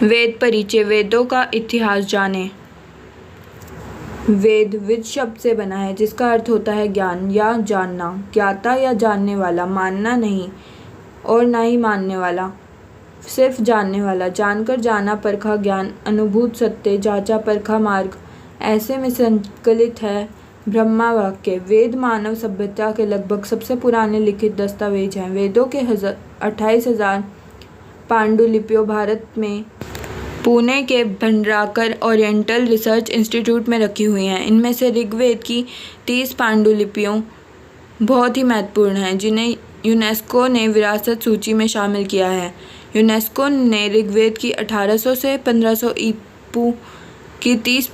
वेद परिचय। वेदों का इतिहास जानें। वेद विद शब्द से बना है जिसका अर्थ होता है ज्ञान या जानना, ज्ञाता या जानने वाला, मानना नहीं और ना ही मानने वाला, सिर्फ जानने वाला, जानकर जाना परखा ज्ञान, अनुभूत सत्य, जांचा परखा मार्ग, ऐसे में संकलित है ब्रह्मा वाक्य। वेद मानव सभ्यता के लगभग सबसे पुराने लिखित दस्तावेज हैं। वेदों के 28,000 पांडुलिपियों भारत में पुणे के भंडारकर ओरिएंटल रिसर्च इंस्टीट्यूट में रखी हुई हैं। इनमें से ऋग्वेद की 30 पांडुलिपियों बहुत ही महत्वपूर्ण हैं, जिन्हें यूनेस्को ने विरासत सूची में शामिल किया है। यूनेस्को ने ऋग्वेद की 1800 से 1500 ईपू की 30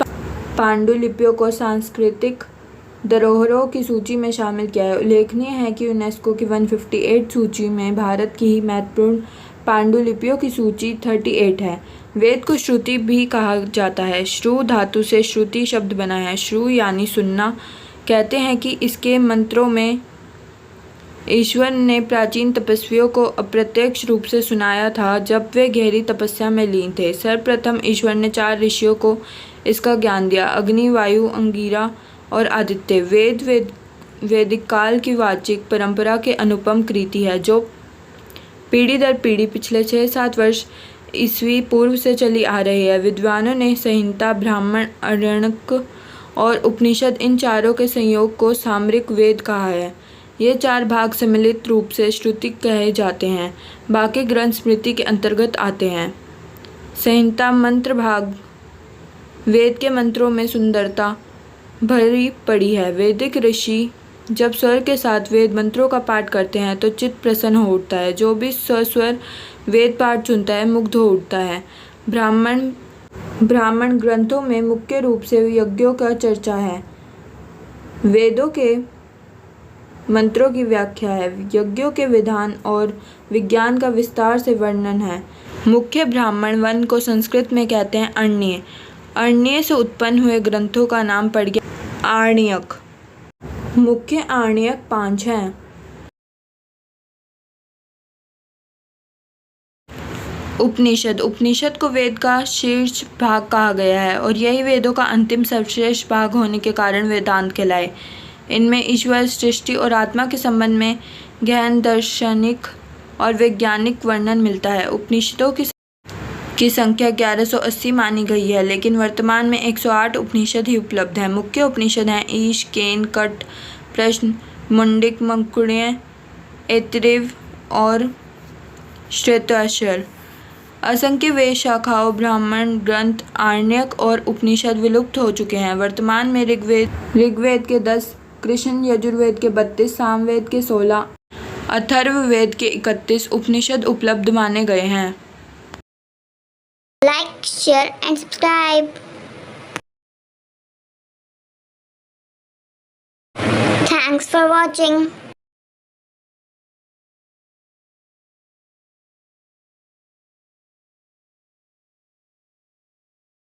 पांडुलिपियों को सांस्कृतिक धरोहरों की सूची में शामिल किया है। उल्लेखनीय है कि यूनेस्को की 158 सूची में भारत की ही महत्वपूर्ण पांडुलिपियों की सूची 38 है। वेद को श्रुति भी कहा जाता है। श्रु धातु से श्रुति शब्द बना है। श्रु यानी सुनना। कहते हैं कि इसके मंत्रों में ईश्वर ने प्राचीन तपस्वियों को अप्रत्यक्ष रूप से सुनाया था जब वे गहरी तपस्या में लीन थे। सर्वप्रथम ईश्वर ने 4 ऋषियों को इसका ज्ञान दिया, अग्नि, वायु, अंगिरा और आदित्य। वैदिक काल की वाचिक परंपरा के अनुपम कृति है जो पीढ़ी दर पीढ़ी पिछले 6-7 वर्ष ईस्वी पूर्व से चली आ रही है। विद्वानों ने संहिता, ब्राह्मण, आरण्यक और उपनिषद, इन चारों के संयोग को सामरिक वेद कहा है। ये 4 भाग सम्मिलित रूप से श्रुति कहे जाते हैं। बाकी ग्रंथ स्मृति के अंतर्गत आते हैं। संहिता मंत्र भाग वेद के मंत्रों में सुंदरता भरी पड़ी है। वैदिक ऋषि जब स्वर के साथ वेद मंत्रों का पाठ करते हैं तो चित्त प्रसन्न हो उठता है। जो भी सस्वर वेद पाठ सुनता है मुग्ध हो उठता है। ब्राह्मण ग्रंथों में मुख्य रूप से यज्ञों का चर्चा है। वेदों के मंत्रों की व्याख्या है। यज्ञों के विधान और विज्ञान का विस्तार से वर्णन है। मुख्य ब्राह्मण वन को संस्कृत में कहते हैं अरण्य। अरण्य से उत्पन्न हुए ग्रंथों का नाम पड़ गया आरण्यक। मुख्य आरण्यक 5 हैं। उपनिषद को वेद का शीर्ष भाग कहा गया है और यही वेदों का अंतिम सर्वश्रेष्ठ भाग होने के कारण वेदांत कहलाए। इनमें ईश्वर, सृष्टि और आत्मा के संबंध में गहन दार्शनिक और वैज्ञानिक वर्णन मिलता है। उपनिषदों की संख्या 1180 मानी गई है, लेकिन वर्तमान में 108 उपनिषद ही उपलब्ध हैं। मुख्य उपनिषद हैं ईश, केन, कट, प्रश्न, मुंडिक, मंकुण्य, ऐतरेय और श्वेताश्वर। असंख्य वेद शाखाओं, ब्राह्मण ग्रंथ, आरण्यक और उपनिषद विलुप्त हो चुके हैं। वर्तमान में ऋग्वेद के 10, कृष्ण यजुर्वेद के 32, सामवेद के 16, अथर्ववेद के 31 उपनिषद उपलब्ध माने गए हैं। Like, share and subscribe. Thanks for watching.